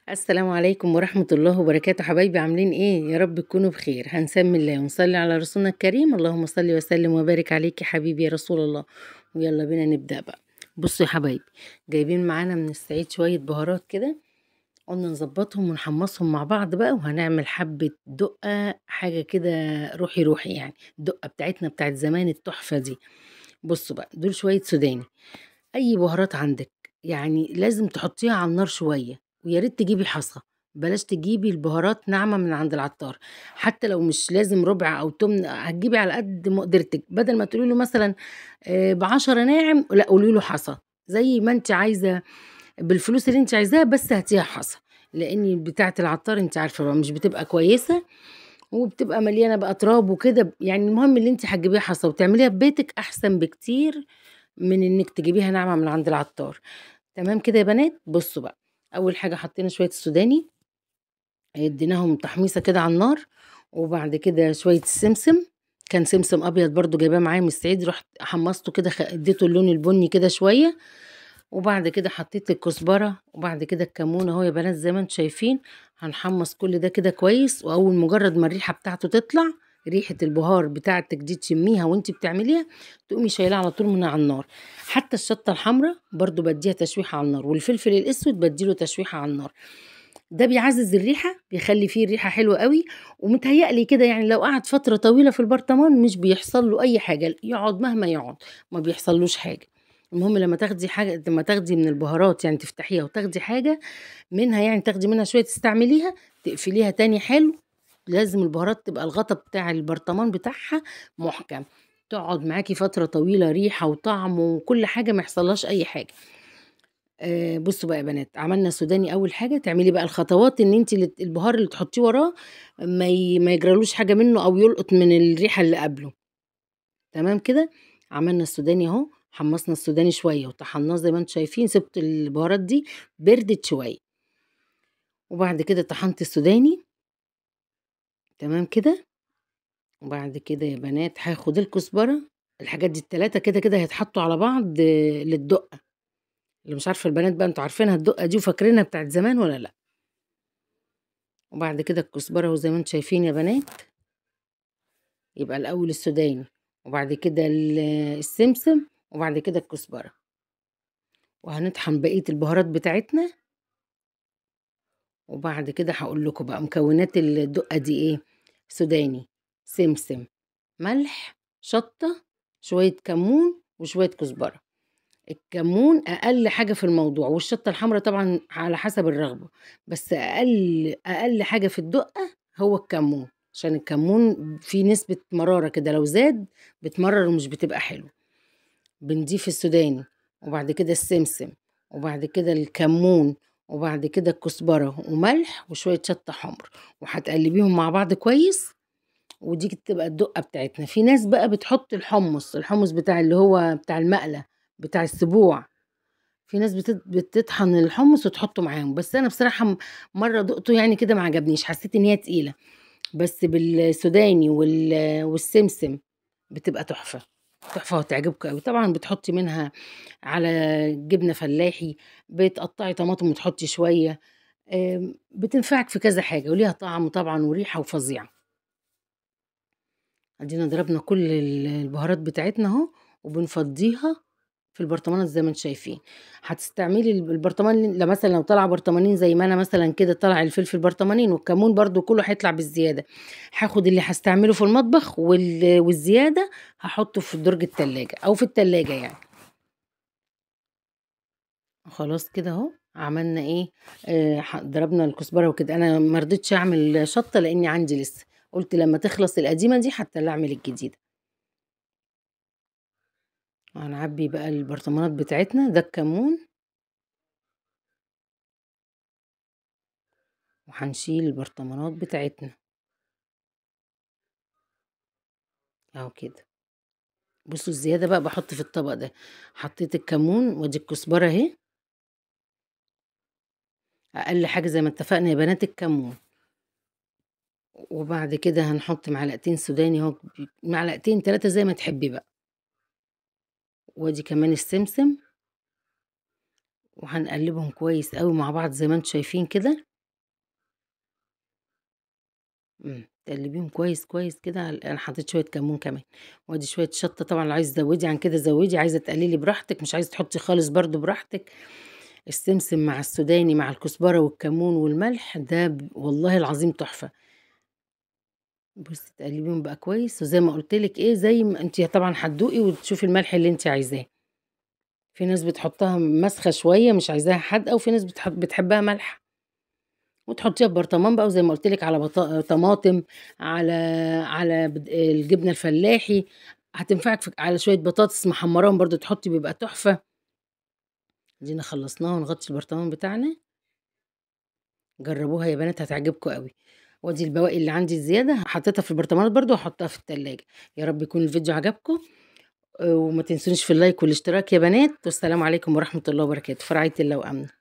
السلام عليكم ورحمة الله وبركاته. حبايبي عاملين ايه؟ يا رب تكونوا بخير. هنسمي الله ونصلي على رسولنا الكريم. اللهم صل وسلم وبارك عليك يا حبيبي يا رسول الله. ويلا بينا نبدأ بقى. بصوا يا حبايبي، جايبين معانا من الصعيد شوية بهارات كده، قلنا نظبطهم ونحمصهم مع بعض بقى، وهنعمل حبة دقة حاجة كده روحي روحي يعني. الدقة بتاعتنا بتاعت زمان التحفة دي. بصوا بقى، دول شوية سوداني. اي بهارات عندك يعني لازم تحطيها على النار شوية، ويا ريت تجيبي حصى. بلاش تجيبي البهارات ناعمة من عند العطار. حتى لو مش لازم ربع او تمن، هتجيبي على قد مقدرتك. بدل ما تقولي له مثلا ب10 ناعم، لا قولي له حصى زي ما انت عايزة، بالفلوس اللي انت عايزاها، بس هاتيها حصى. لان بتاعة العطار انت عارفة بقى مش بتبقى كويسة، وبتبقى مليانة بقى تراب وكده. يعني المهم اللي انت هتجيبيها حصى وتعمليها في بيتك احسن بكتير من انك تجيبيها ناعمة من عند العطار. تمام كده يا بنات. بصوا بقى، اول حاجة حطينا شوية السوداني، اديناهم تحميصة كده على النار. وبعد كده شوية السمسم، كان سمسم ابيض برضو جايباه معايا من الصعيد، رحت حمصته كده، اديته اللون البني كده شوية. وبعد كده حطيت الكزبرة، وبعد كده الكمون اهو يا بنات زي ما انتم شايفين. هنحمص كل ده كده كويس، واول مجرد ما الريحة بتاعته تطلع، ريحة البهار بتاعتك دي تشميها وانت بتعمليها، تقومي شايلها على طول من على النار. حتى الشطة الحمراء برضو بديها تشويحة على النار، والفلفل الاسود بديله تشويحة على النار. ده بيعزز الريحة، بيخلي فيه الريحة حلوة قوي. ومتهيألي كده يعني لو قعد فترة طويلة في البرطمان مش بيحصل له أي حاجة، يقعد مهما يقعد ما بيحصلوش حاجة. المهم لما تاخدي حاجة، لما تاخدي من البهارات يعني تفتحيها وتاخدي حاجة منها، يعني تاخدي منها شوية تستعمليها، تقفليها تاني حلو. لازم البهارات تبقى الغطا بتاع البرطمان بتاعها محكم، تقعد معاكي فترة طويلة، ريحة وطعم وكل حاجة، ما يحصلهاش أي حاجة. بصوا بقى يا بنات، عملنا سوداني. اول حاجه تعملي بقى الخطوات ان انت البهار اللي تحطيه وراه ما يجرالوش حاجه منه او يلقط من الريحه اللي قبله. تمام كده. عملنا السوداني اهو، حمصنا السوداني شويه وطحناه زي ما انتم شايفين، سبت البهارات دي بردت شويه. وبعد كده طحنت السوداني. تمام كده. وبعد كده يا بنات هاخد الكزبره. الحاجات دي التلاتة كده كده هيتحطوا على بعض للدقه. اللي مش عارفه البنات بقى، انتوا عارفينها الدقه دي وفاكرينها بتاعت زمان ولا لا؟ وبعد كده الكزبرة وزي ما انتم شايفين يا بنات. يبقى الأول السوداني، وبعد كده السمسم، وبعد كده الكزبرة. وهنطحن بقية البهارات بتاعتنا. وبعد كده هقول لكم بقى مكونات الدقة دي ايه. سوداني، سمسم، ملح، شطة، شوية كمون وشوية كزبرة. الكمون أقل حاجة في الموضوع، والشطة الحمراء طبعا على حسب الرغبة. بس أقل حاجة في الدقة هو الكمون، عشان الكمون فيه نسبة مرارة كده، لو زاد بتمرر ومش بتبقى حلو. بنضيف السوداني، وبعد كده السمسم، وبعد كده الكمون، وبعد كده الكزبرة وملح وشوية شطة حمر، وهتقلبيهم مع بعض كويس. ودي تبقى الدقة بتاعتنا. في ناس بقى بتحط الحمص بتاع اللي هو بتاع المقلة، بتاع السبوع. في ناس بتطحن الحمص وتحطه معاهم، بس انا بصراحة مرة دقته يعني كده ما عجبنيش، حسيت ان هي تقيلة. بس بالسوداني والسمسم بتبقى تحفة. تحفة وتعجبك قوي. طبعا بتحطي منها على جبنة فلاحي، بتقطعي طماطم وتحطي شوية. بتنفعك في كذا حاجة، وليها طعم طبعا وريحة وفظيعة. ادينا ضربنا كل البهارات بتاعتنا اهو، وبنفضيها في البرطمانات زي ما انتم شايفين. هتستعملي البرطمان، مثلا لو طلع برطمانين زي ما انا مثلا كده طلع الفلفل برطمانين، والكمون برضو كله هيطلع بالزياده. هاخد اللي هستعمله في المطبخ والزياده هحطه في درج التلاجة او في التلاجة يعني. خلاص كده اهو عملنا ايه. ضربنا الكزبره وكده. انا ما رضيتش اعمل شطه لاني عندي لسه، قلت لما تخلص القديمه دي حتى اللي اعمل الجديده. هنعبي بقى البرطمانات بتاعتنا. ده الكمون، وهنشيل البرطمانات بتاعتنا اهو كده. بصوا الزيادة بقى بحط في الطبق ده. حطيت الكمون وادي الكزبرة اهي. اقل حاجة زي ما اتفقنا يا بنات الكمون. وبعد كده هنحط معلقتين سوداني اهو، معلقتين 3 زي ما تحبي بقى. وادي كمان السمسم، وهنقلبهم كويس قوي مع بعض زي ما انتم شايفين كده. تقلبيهم كويس كويس كده انا حطيت شويه كمون كمان، وادي شويه شطه، طبعا لو عايزه تزودي عن كده زودي، عايزه تقللي براحتك، مش عايزه تحطي خالص برضو براحتك. السمسم مع السوداني مع الكزبره والكمون والملح ده والله العظيم تحفه. بصي تقلبيهم بقى كويس، وزي ما قلت لك ايه، زي ما انت طبعا هتدوقي وتشوفي الملح اللي انت عايزاه. في ناس بتحطها مسخه شويه مش عايزاها حادقه، وفي ناس بتحبها مالحه، وتحطيها في برطمان بقى، وزي ما قلت لك على طماطم، على الجبنه الفلاحي، هتنفعك على شويه بطاطس محمراهم برضو تحطي بيبقى تحفه. دينا خلصناها ونغطي البرطمان بتاعنا. جربوها يا بنات هتعجبكم قوي. وادي البواقي اللي عندي زياده حطيتها في البرطمانات برضو، وهحطها في التلاجة. يا رب يكون الفيديو عجبكم، وما تنسونيش في اللايك والاشتراك يا بنات، والسلام عليكم ورحمه الله وبركاته، في رعايه الله وامنه.